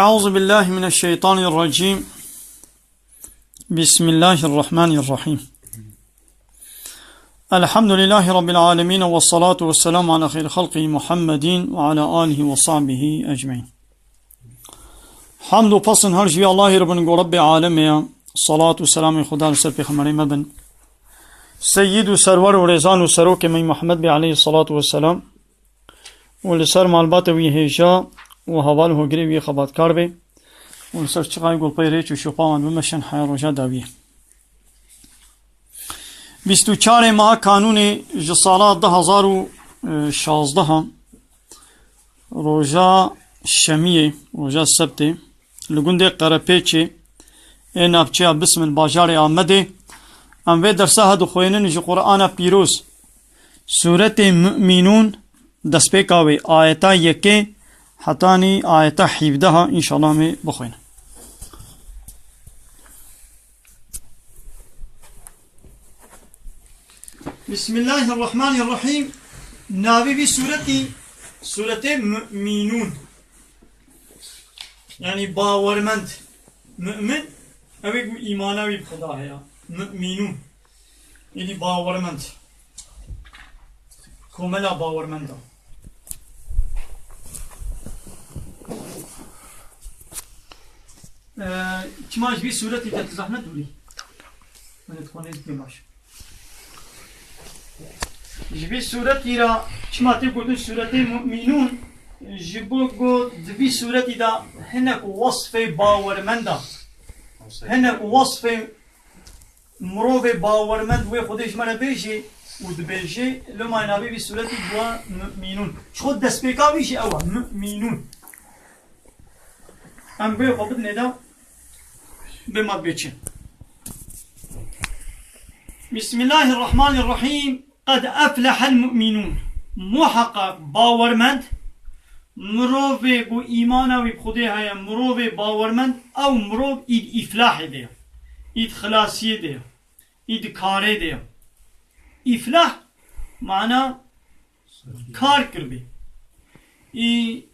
أعوذ بالله من الشيطان الرجيم. بسم الله الرحمن الرحيم. الحمد لله رب العالمين والصلاة والسلام على خير خلقه محمد وعلى آله وصحبه أجمعين. حمد و پسند هر جوی الله رب رب عالمه، صلاة و سلام خدا سر پیغمبر مبن سید و سرور و رضان و سروک من محمد بی علیه الصلاة والسلام و لسر معلومات وی هیجا و حوال هو گری وی خبات کار بی و لسر چقای گل پیریچ و شپاوان بمشن حیا روژا داویه 24 ماه کانون جسالات 2016 روژا شمیه روژا سبته لگنده قرپیچه این ابچه بسم الباجار آمده ام وی درسه هدو خوینن جو قرآن پیروز سورت مؤمنون دست پیکاوی آیتا یکه حتانی آیتا 17 انشاءالله می بخوین. بسم الله الرحمن الرحيم. ناوي بي سورة مؤمنون يعني باورمند مؤمن أبي إيمانوي بخدا هيا مؤمنون يعني باورمند كملا باورمند كماش بي سورة تتزحنا دولي من تخونيز بماش جبي سورة را كما تقولون سورة مؤمنون جبو دبي سورة دا هناك وصف باورمندا هناك وصف مروف باورمند وي خودش مرا بيجي ودبيجي لما ينابي بسورة دوا مؤمنون شخود دست بيكا بيجي اوا مؤمنون ام بي خبط ندا بما بيجي. بسم الله الرحمن الرحيم. قد أفلح المؤمنون محقق باورمند مروف بو إيمانا وبخده هيا مروف باورمند أو مروف إيد إفلاح ده إيد خلاصية ده إيد كاره ده. إفلاح معنى كار كربي إي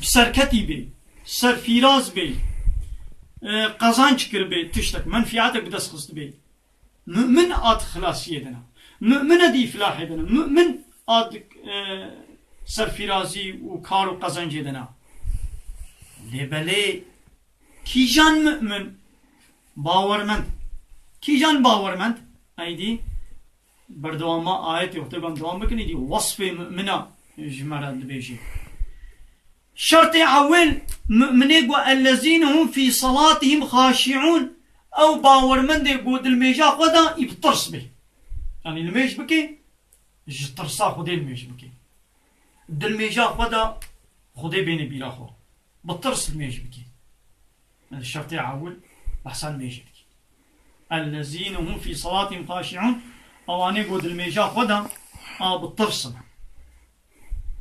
سركتي بي سرفيراز بي قزانج كربي تشتك منفعاتك بدس خصد بي مؤمن آت خلاصية دنا مؤمن دي إفلاح دنا مؤمن آد سرفرازي وكار وقزنج دنا لبلي كيجان مؤمن باورمند كيجان باورمند ايدي بردواما آيات يختبان دوام بكني دي وصف مؤمنة جمرات بيجي شرط أول مؤمنين الذين هم في صلاتهم خاشعون أو باورمند يقول الميجا قدا يبطرس به يعني الميج بكي جترسا خدي الميج بكي دلميجا قدا خدي بيني بلا خو بطرس الميج بكي هذا الشرط يعول أحسن ميج بكي الذين هم في صلاتهم خاشعون أو أنا قد الميجا قدا بطرسن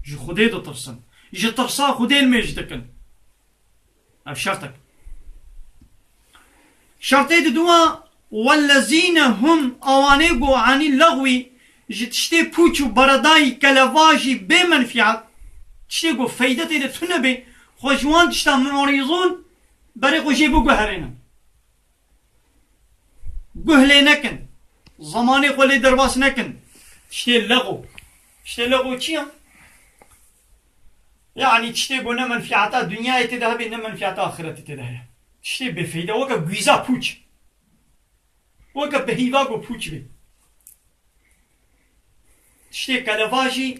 جو خدي دو ترسن جترسا خدي الميج دكن هذا شرطك. شرطي دوا والذين هم أوانيقو عن اللغوي جتشتي بوچو برداي كلفاجي بمنفعة تشتيقو فايدتي لتنبي خوشوان تشتا معريضون بريقو جيبو قهرين قهلي نكن زماني قولي درباس نكن تشتي اللغو چيا يعني تشتيقو نمنفعتا دنيا تدهبي نمنفعتا آخرت تدهبي تشتي بفايدة وكا قويزا بوچ وكا بهيوا قو بوچ بي تشتي كالفاجي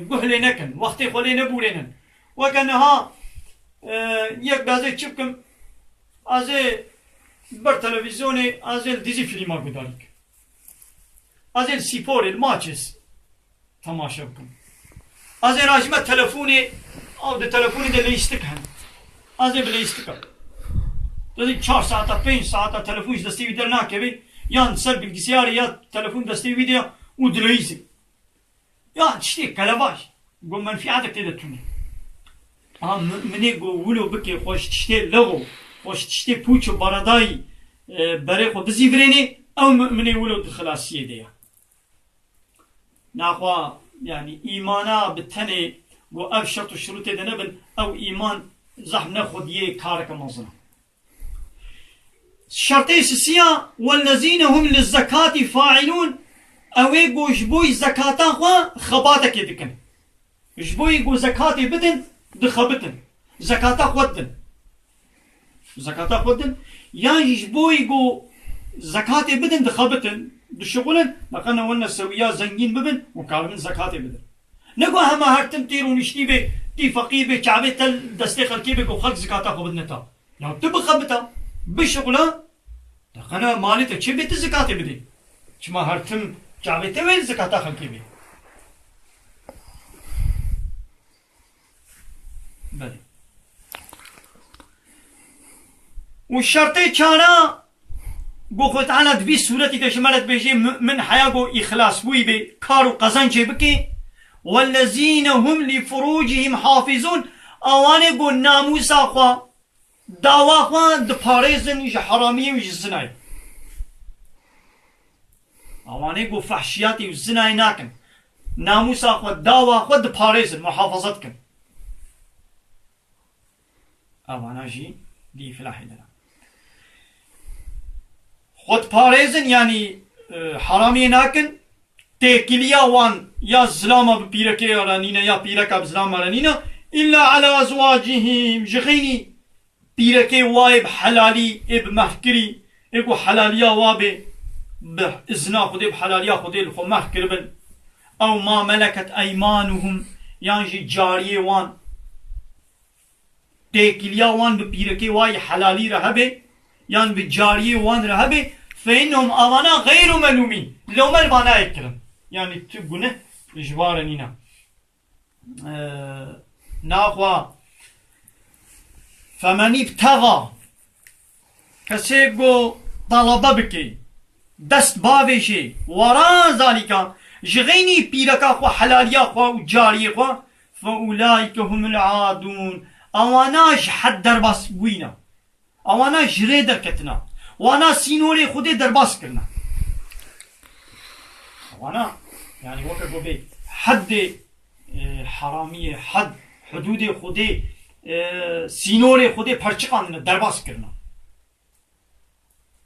قهلي نكن وقتي خولي نبولينن وكا نها يك بازي چبكم ازي بر تلفزيوني ازي ديزي فيلما قداريك ازي السيبور الماتشز تماشا بكم ازي راجمة تلفوني او ده تلفوني ده ليستكهن ازي بليستكهن دادی 4 ساعتا 5 ساعتا تلفونش دستی ویدر ناکبی یا سر bilgisayarı ya telefon desteği video udlayısı ya işte kalabaş bu menfiatek tedetuni ama mene go vulo bike hoş işte logo hoş işte puço baraday bere ko bizivreni او mene vulo خلاصيه diye ناخوا يعني ايمانا بالتني وابشط الشروط دنبل او ايمان زحمنا خودية كارك مصنع شرطي سيسيا والذين هم للزكاة فاعلون اوه گو جبوی زکاتا خوا خباتا که دکن جبوی گو زکاتی بدن دخبتن زکاتا خودن يعني جبوي جو زكاتي بدن دخبتن دشغلن لقنا ولنا سويا زنجين ببن وكارمن زكاتي بدن نقو هما هرتم تيرون اشتي بي تي فقي بي كعبي تل دستي خلقي بي وخلق زكاتا خو بدنتا يعني تبخبتا بشغلا لقنا مالتا چه بيت زكاتي بدي چما هرتم كعبي تل زكاتا خلقي بي بلي والشرطي كان بوخت على دبي سورتي تشملت بيجي من حياغو إخلاص بوي بي كارو قزنجي بكي والذين هم لفروجهم حافظون اواني بو ناموسا خوا داوا خوا دپاريزن يج حرامية ويج زناي اواني بو فحشياتي وزناي ناكن ناموسا خوا داوا خوا دپاريزن محافظتكن اوانا جي دي فلاحي لنا خود پاريزن يعني حرامي ناكن تيكليا وان يا زلاما ببيركي رانينا يا بيركا بزلاما رانينا إلا على أزواجهم جغيني بيركي وايب حلالي إب محكري إبو حلاليا وابي بإذنا خدي بحلاليا خدي لخو محكر بن أو ما ملكت أيمانهم يعني جاريه وان تيكليا وان ببيركي واي حلالي رهبه يعني بجاريه وان رهبه فإنهم أوانا غير ملومين لو ملوانا يكرم يعني تبقونه جوارنينا ناخوا فمن ابتغى كسيبو طلبه بكي دست باوشي وراء ذلك جغيني بيركا خوا حلاليا خوا وجاري خوا فأولئك هم العادون اواناش حد درباس بوينا اوانا جري دركتنا وانا سينوري خودي درباس كرنا وانا يعني وقت بي حد حرامية حد حدود خودي سينوري خودي پرچقاندنا درباس كرنا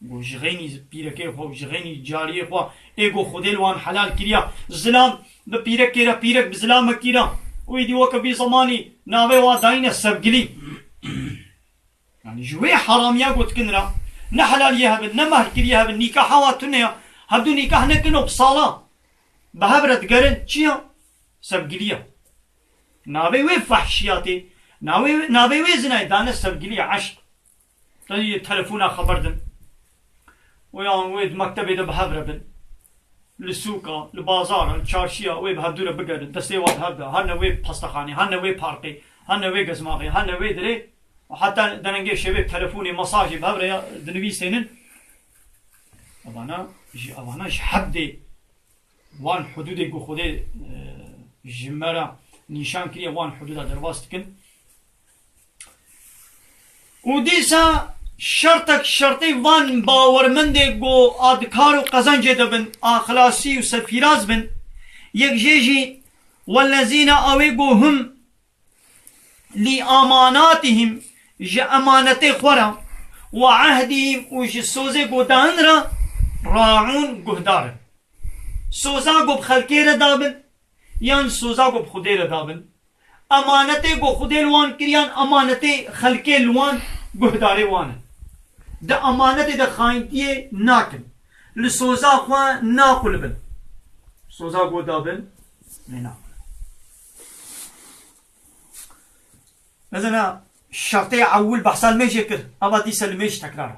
و جغيني بيركي خو جغيني جاري خو ايگو خودي لوان حلال كريا زلام ببيرك كيرا بيرك بزلام كيرا ويدي وقت بي زماني ناوي واداين السبقلي يعني جوي حراميا قلت كنرا نحلال يهبن نمهر كريهبن نيكاح واتنيا هبدو نيكاح نكنو بصالة بهبرت قرن چيا سبقليا ناوي وي فحشياتي ناوي وي زناي دانا سبقليا عشق تاني تلفونا خبردن ويان ويد مكتبي ده بهبربن للسوقة لبازار الشارشية وي بهبدورة بقرن دستي واد هبدا هنا وي بستخاني هنا وي بارقي هنا وي قزماغي هنا وي دري وحتى دننجي شباب تلفوني مساجي بهبرا دنبي سنن أبانا حدي وان حدودي قو خودي جمرة نيشان كريا وان حدودها درواستكن وديسا شرطي وان باورمنده قو آدكارو قزنجه دبن آخلاصي وسفيراز بن يكجيجي والذين اويقو هم لأماناتهم جا امانتي خورا وعهدهم وجي سوزي قو دانرا راعون قهدار سوزا قو بخلقي ردابن يان سوزا قو بخودي ردابن امانتي قو خودي لوان كريان امانتي خلقي لوان قهداري وان دا امانتي دا خاينتي ناكن لسوزا خوان ناقل بن سوزا قو دابن ناقل مثلا شرطي عول بحصل ميش يكر أبا دي سلميش تكرار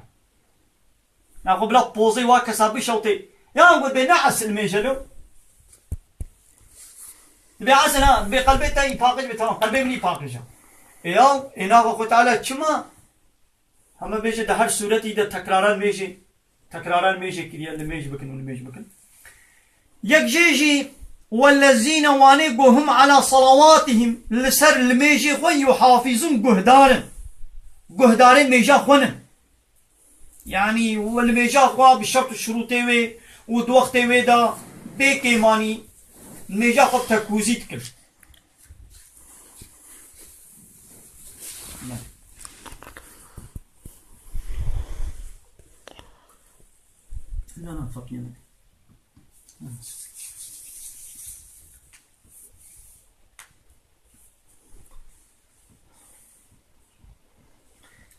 ناخو بلا بوزي واكسابي شوطي يا قد بنعس الميجلو بيعسنا بقلبي تاي باقج بتمام قلبي مني باقجا يا إنا وخو تعالى كما هم بيجي ده هر صورتي ده تكراران ميجي كريا الميج بكن يكجيجي والذين وانيقوا هم على صلواتهم لسر الميجي خوين يحافظون قهدارين ميجا خونا يعني والميجا خوا بشرط الشروطي وي ودوقتي وي دا بيكي ماني ميجا خوا تكوزيت كل خطينا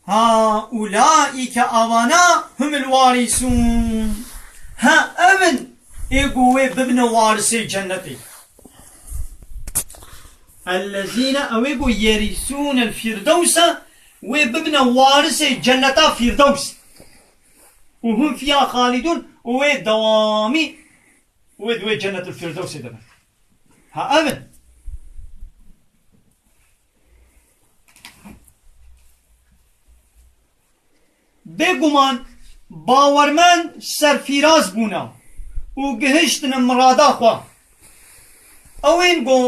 أولئك أوانا هم الوارثون ها أمن إيقوي بابن وارثي جنتي الذين أويقوا يرثون الفردوس وبابن وارثي جنة فردوس وهم فيها خالدون ودوامي ودوي جنة الفردوس دبن ها أمن بگومان باورمن سرفیراز بونا و گهشتن مرادا خوا اوین گو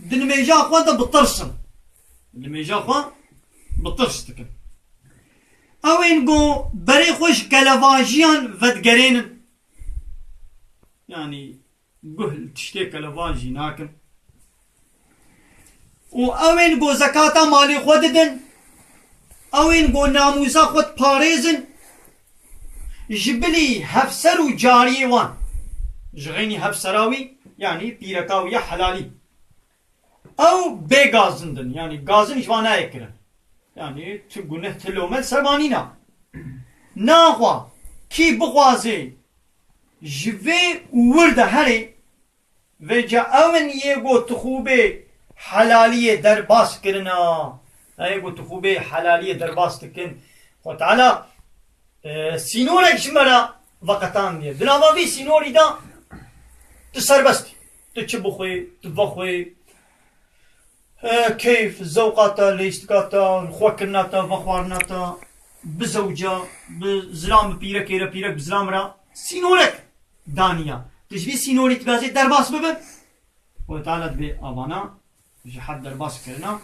دنمیجا خوا دا بطرسن دنمیجا خوا بطرس تکن اوین گو بری خوش گلواجیان ودگرینن يعني قهل تشتي كلواجي ناكن و اوين گو زكاة مالي خوددن اوين گو ناموزا خود پاريزن جبلي هفسر و جاري وان جغيني هفسراوي يعني بيركاوية حلالي او بغازندن يعني غازن جوانا يكرن يعني تقونه تلومل سربانينا ناخوا كي بغوازي جوي ورد هري وجا اوين يگو تخوبه حلالية درباس کرنا ايگو تخوبه حلالية درباس تكن وتعالى سينورك شمرا وقتان دي دناوابي سينوري دا تسربستي تشبخوي تبخوي كيف زوقاتا ليستكاتا خوكرناتا وخوارناتا بزوجة بزلام بيرك إيرا بيرك بزلام را سينورك دانيا تجبي سينوري تبازي درباس ببن وتعالى بي أوانا جحد درباس كرنا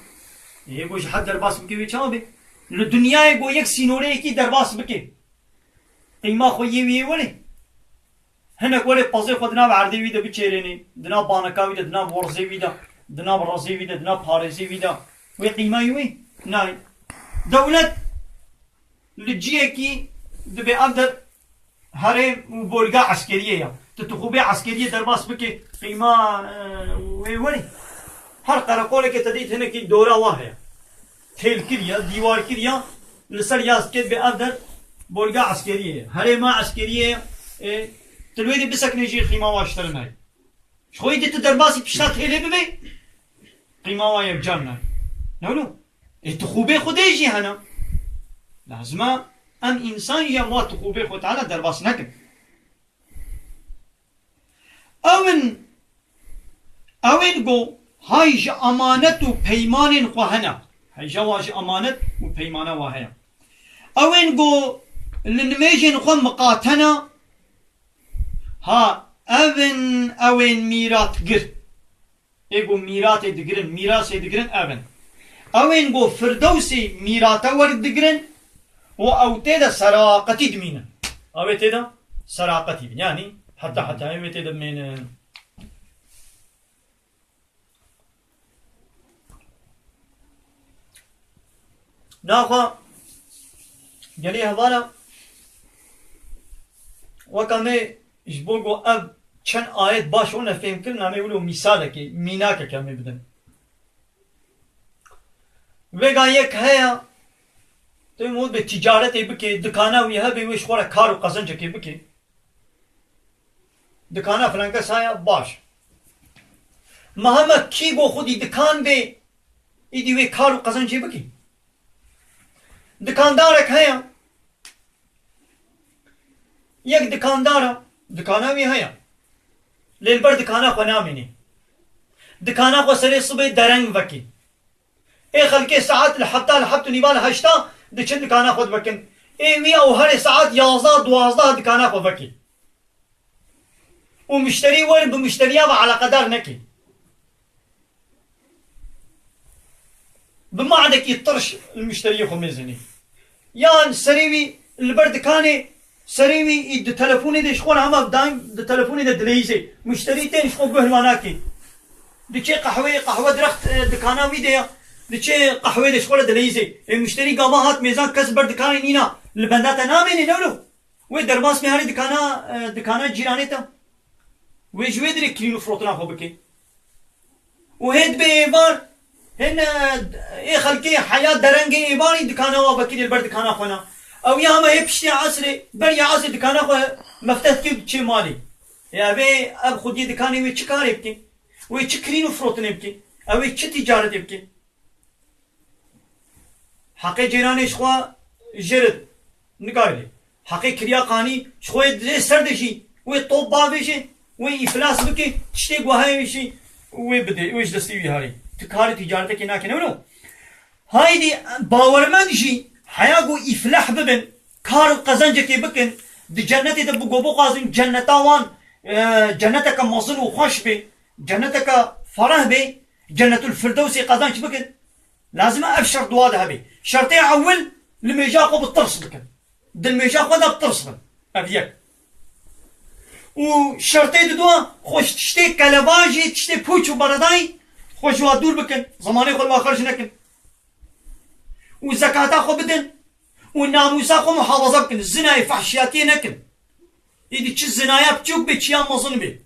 يقول جحد درباس بكي ويچاو بي للدنيا يقول يك سينوري كي درباس بكي قيمة خويه ويه ولي هناك ولي بازي خو دنا بعردي ويدا بچيريني دنا بانكا ويدا دنا ورزي ويدا دنا برازي ويدا دنا باريزي ويدا وي قيمة يوي ناي دولت لجيكي دبي أندر هري بولغا عسكرية تتخوبي عسكرية درباس بكي قيمة وي هر قرقولك تديت هناك دورة واهية تيل كريا ديوار كريا لسر ياسكت بأندر بولغا عسكرية هري ما عسكرية تلويدي بسك نجي قيمة واشترن هاي شخوي دي تدرباسي بشتات هيلي ببي قيمة وايا بجرنا نقولو تخوبي خودي يجي هنا لازم ام انسان يا ما تخوبي خود على درباس نكن اوين جو هايج امانت و پیمان خوهنا هايج واج امانت و پیمانه واهيا اوين جو لنميجن خو مقاتنا ها اوين ميرات گر ايگو ميرات دگرن ميراث دگرن اوين جو فردوسي ميراتا ورد دگرن و اوتيدا سراقتي دمينا اوتيدا سراقتي يعني حتى اوتيدا من ناخوا جلي هذالا وكامي جبوغو اب چن آيات باش اونا فهم كرنا ما يقولوا مثالك ميناك كامي بدن ويقا يك هيا تو مود بتجارت بكي دكانا ويها بيوش خورا كارو قزنجة كي بكي دكانا فلانكا سايا باش مهما كي بو خودي دكان بي ايدي وي كارو قزنجة بكي دكاندارك هيا يك دكاندارا دكانا وي هيا للبر دكانا خو ناميني دكانا خو سري صبح درنگ وكي اي خلقي ساعات لحتى لحبتو نيبال هشتا دچن دكانا خود بكن اي وي او هر ساعات 11 12 دكانا خو بكي ومشتري ول بمشتريا على قدر نكي بما عندك يطرش المشتري خو ميزني يان سريوي البرد كاني سريوي يد تلفوني دي شخون عما بدايم د تلفوني ده دليزي مشتري تاني شخو بهلواناكي دي قهوه درخت دكانا ويديا دي قهوه دي شخوله دليزي المشتري قامات ميزان كسبر دكاني نينا البندات ناميني نولو وی درباس میهاری دکانا جیرانی تا وی جوی دری کلینو فروتنا خو بکی و هید به ایوار هن ای خلقی حیات درنگ ایواری دکانا و بکی بر دکانا خونا او یا همه هی پشتی عصری بر یا عصر دکانا خو مفتح کی چه مالی یا وی اب خودی دکانی وی چه کاری بکی وی چه کلینو فروتنا بکی او وی چه تجارت بکی حقی جیرانش خو جرد نگاهی حقی کریا قانی شوی دل سردشی وی طوب بابشی وی افلاس بکی تشتی گوهایشی وی بده ویش دستی وی هاری تکاری تجارت کی نکنه ولو هایدی باورمندشی حیا گو افلاح ببن کار قزنج کی بکن دی جنت د بگو قازن جنتاوان جنتك مصن وخوش بي جنتك فرح بي جنة الفردوس قزنج بكن لازم ابشر دواد هبي شرطي اول الميجاقو بالطرس بكن دالميجاقو دا بالطرس بكن ابيك وشرطي دوا خوش تشتي كلباجي تشتي بوچو برداي خوش وادور بكن زماني خو الواخرش نكن وزكاة خو بدن والناموسا خو محافظة بكن الزنا فحشياتي نكن إذا تش الزنايا بتشوك بتشيان مظن بي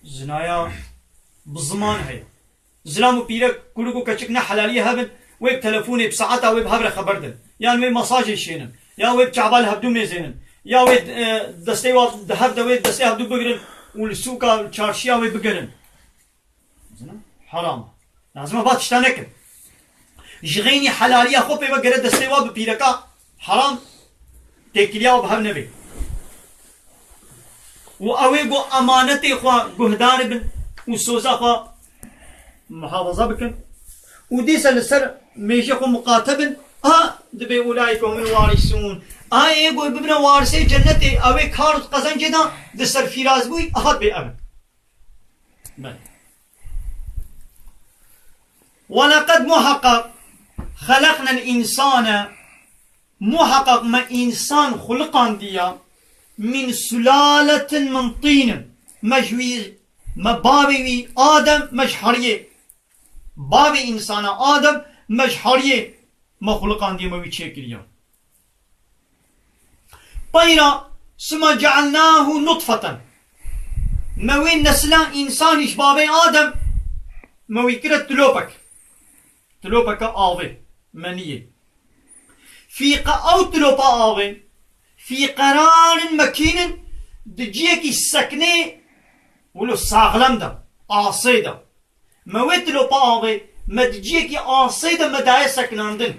الزنايا بالزمان هي زلامو بيرك كلكو كتشكنا حلالية هبن ويب تلفوني بساعتها ويب هبرة خبردن يعني ويب مساجي شينن يا ويب تعبال هبدو ميزينن يا ويب دستي وات دهب ويب دستي هبدو بقرن والسوقا الشارشيا ويب بقرن حرام لازم بات تشتانكن جغيني حلالية خو بيبا قرد دستي وات ببيركا حرام تكليا وبهب نبي وأوي قو أمانتي خوا قهدار بن وسوزا خوا محافظة بكن وديس السر ميجي خو مقاتبن دبي أولئك هم الوارثون يقول ببنا وارثي جنتي أوي كارت قزن جدا دسر فيراز بوي أخذ بأمن ولقد محقق خلقنا الإنسان محقق ما إنسان خلقان ديا من سلالة من طين مجوي ما بابي آدم مجحرية بابي إنسان آدم مجحرية ما خلقان ديا ما بيتشكليا طيرا ثم جعلناه نطفة ما وين نسلا إنسان بابي آدم ما ويكرت تلوبك آوي منية في أوتلو باوي في قرار مكين دجيكي السكنة ولو ساغلم دا آصيدا ما ويتلو باوي ما دجيكي آصيدا ما داي سكناندن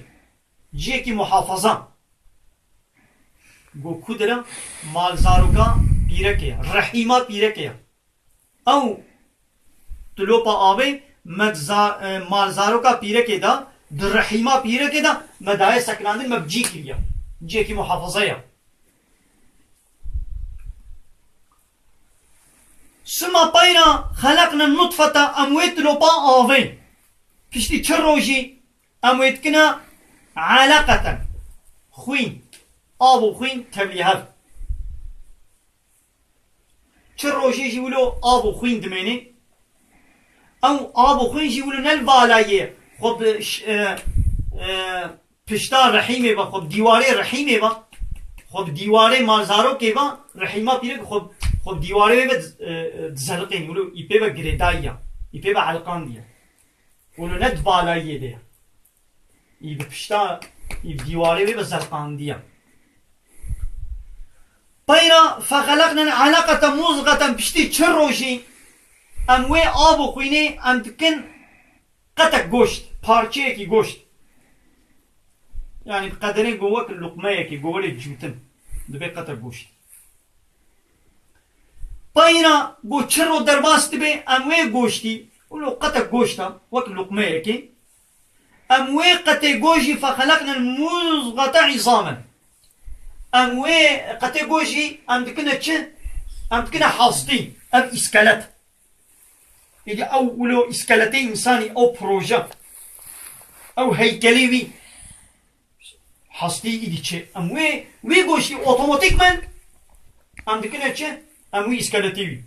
جيكي محافظة گو خودرا مالزاروكا بيركيا رحيمة بيركيا او تلو باوي مالزاروكا بيركي دا در رحيمة بيركي دا مداية سكناندن مبجيكي بيا جيكي محافظة ثم بينا خلقنا النطفة أمويت لبا آوين كشتي تشروجي أمويت كنا علاقة خوين آبو خوين تبليهاف تشروجي جيولو آبو خوين دميني او آبو خوين جيولو نالبالايه خب پشتا رحیمه با خب دیواره رحیمه با خب دیواره مالزارو که با رحیمه پیره خب دیواره با دزلقین ولو ایپه با گریدایا ایپه با علقان دیا ولو ند بالایه دیا ایپه پشتا ایپه دیواره با زلقان دیا پیرا فخلقنا علاقة مزغة پشتی چر روشی اموی آبو خوینه ام دکن قطع گوشت پارچه کی گوشت يعني بقدرين جواك اللقمية كي جوا الجوتن دبي قطع گوشت باينا جو تشرو درباس دبي اموي گوشتي ولو قطع گوشتا وك اللقمية كي اموي قطع گوشي فخلقنا المزغة عظاما اموي قطع گوشي ام دكنا تش ام دكنا حاصتين ام اسكالات يجي أولو إسكالتي إنساني أو بروجا أو هيكليوي حصتي إيدي تشي أم وي غوشي أوتوماتيك من أم دكنا تشي أم وي إسكالتيوي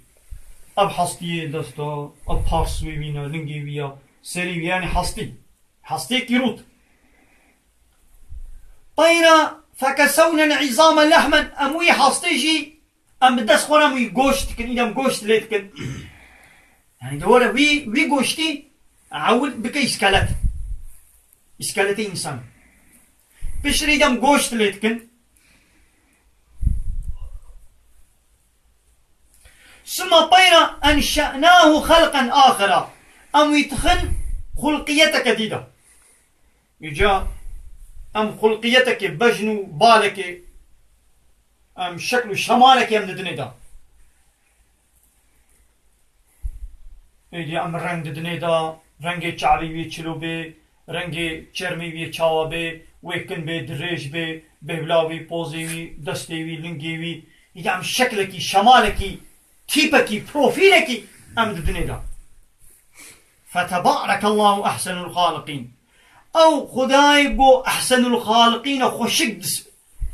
أب حصتي دستا أب بارسوي وينا لنجيويا سريوي يعني حصتي كيروت طيرا فكسونا عظاما لحما أموي حاستيجي أم بدس خورا موي گوشت كن إذا گوشت ليت كن يعني دورة وي گوشتي عول بكي إسكالتي إنسان بشري دم گوشت ليت كن ثم بينا أنشأناه خلقا آخر أم يتخن خلقيتك جديدة يجا أم خلقيتك بجنو بالك أم شكل شمالك يم دنيدا يجي أم رنگ دنيدا رنگ چاوي وي چلو بي رنگ چرمي وي چاوا بي ويكن بي دريج بي بهلاوي پوزي وي دستي وي لنگي وي يجي أم شكلك شمالك تيبك بروفيلك أم دنيدا فتبارك الله أحسن الخالقين أو خداي بو أحسن الخالقين خوشك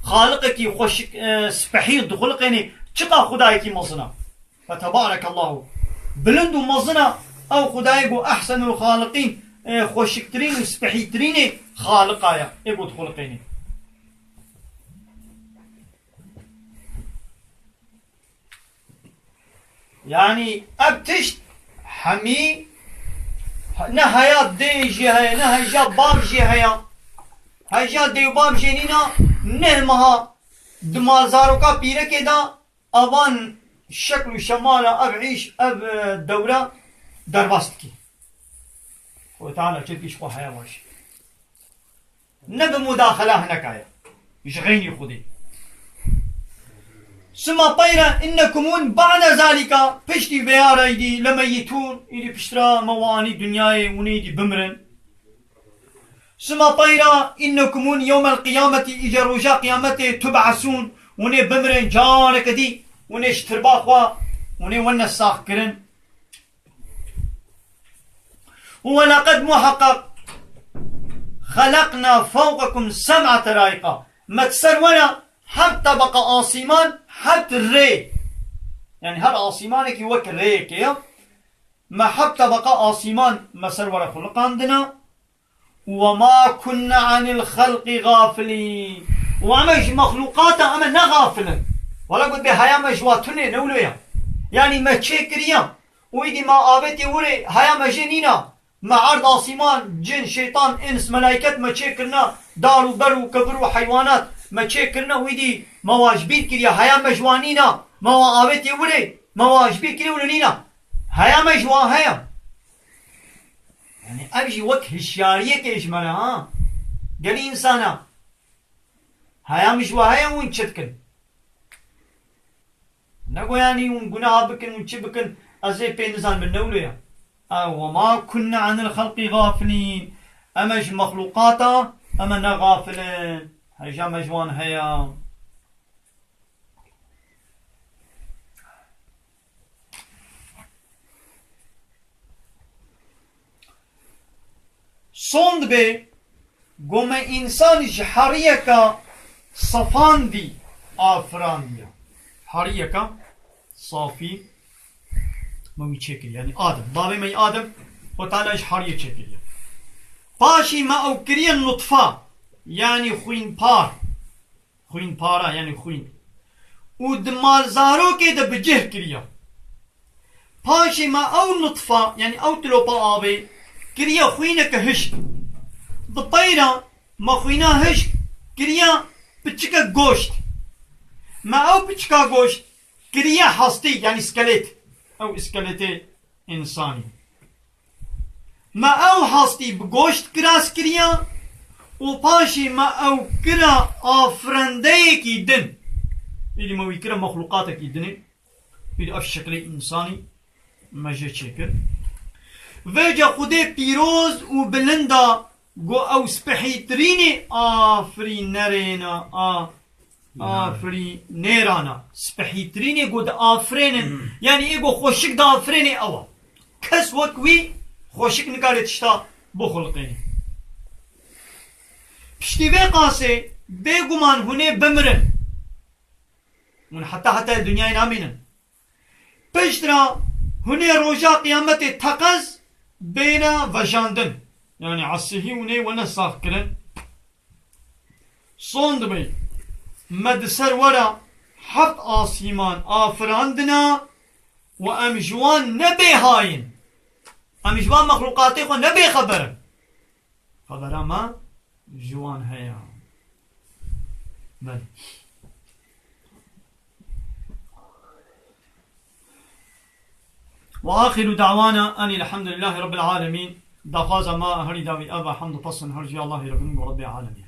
خالقك خوشك سبحيد خلقني چقا خدايك مصنع فتبارك الله بلندو مصنع أو خداي بو أحسن الخالقين خوشك ترين سبحيد ترين خالقايا إبو خلقيني يعني أبتشت حمي نهايا ديجي هيا نهايا بابجي هيا هيا ديو بابجي نينا نهمها دمازاروكا بيركي دا أوان شكل شمالة أبعيش أب دولة درباستكي وتعالى تلقيش خو حيا ماشي نب مداخلة هناك هيا يشغيني خدي ثم طيرا إنكمون بعد ذلك بشتي بيارا يدي لميتون يدي بشترا مواني دنياي ونيدي بمرن ثم طيرا إنكمون يوم القيامة إجا رجا قيامته تبعثون وني بمرن جانك دي وني اشترباخوا وني ون الساخ كرن ولقد محقق خلقنا فوقكم 7 طرائق ما تسرونا حتى بقى آسيمان حتى الري يعني هر آسيمانك يوك الري كيا ما حتى بقى آسيمان ما سرور خلق عندنا وما كنا عن الخلق غافلين وعمش مخلوقات أما نغافلا ولا قد بهايا مجواتني نولويا يعني ما تشكريا ويدي ما آبتي وري هايا مجنينا ما عرض آسيمان جن شيطان إنس ملايكت ما تشكرنا دار وبر وكبر وحيوانات ما تشكرنا ويدي مواجبيت كريا هيا مجوانينا مواعبتي ولي مواجبيت كريا ولنينا هيا مجوان هيا يعني أبجي وقت هشيارية كيش مانا ها قالي إنسانا هيا مجوا هيا وين تشتكن نقول يعني ونقناها بكن ونشي بكن أزي بين نزال من نوليا وما كنا عن الخلق غافلين أمج مخلوقاتا أما نغافلين هيجا مجوان هيا صند بي قوم إنسان جحريكا صفان دي آفران دي حريكا صافي ما يشكل يعني آدم بابي ما آدم وتعالى جحرية شكل باشي ما أو كريا نطفة يعني خوين بارا يعني خوين ودمال زارو كده بجه كريا باشي ما أو نطفة يعني أو تلوبا آبي كريا خوينك هشك بطيرة ما خوينا هشك كريا بتشكا گوشت ما أو بتشكا گوشت كريا حستي يعني سكليت أو اسكليتي إنساني ما أو حستي بگوشت كراس كريا وباشي ما أو كرا آفرنديك يدن اللي ما يكرا مخلوقاتك يدن اللي أف شكل إنساني ما جا شكل وجا خودي بيروز وبلندا جو أو سبحيتريني آفرينرينا آفرينيرانا سبحيتريني جو دا آفرين يعني إيجو خوشك دا آفريني أوا كس وكوي خوشك نكاري تشتا بخلقيني پشتی به قاسه بگمان هونه بمرن من حتى الدنيا نامينن پشترا هونه روجا قيامت تقز بينا وجاندن يعني عصيه هونه ونساق كرن صند بي مد سر ورا حفت آسيمان آفراندنا وأم جوان نبي هاين، أم جوان مخلوقاتي خو نبي خبر ما جوان هيا. بل وآخر دعوانا أن الحمد لله رب العالمين. دفاز ما هري داوي أبا حمد قصن هرجي الله رب العالمين.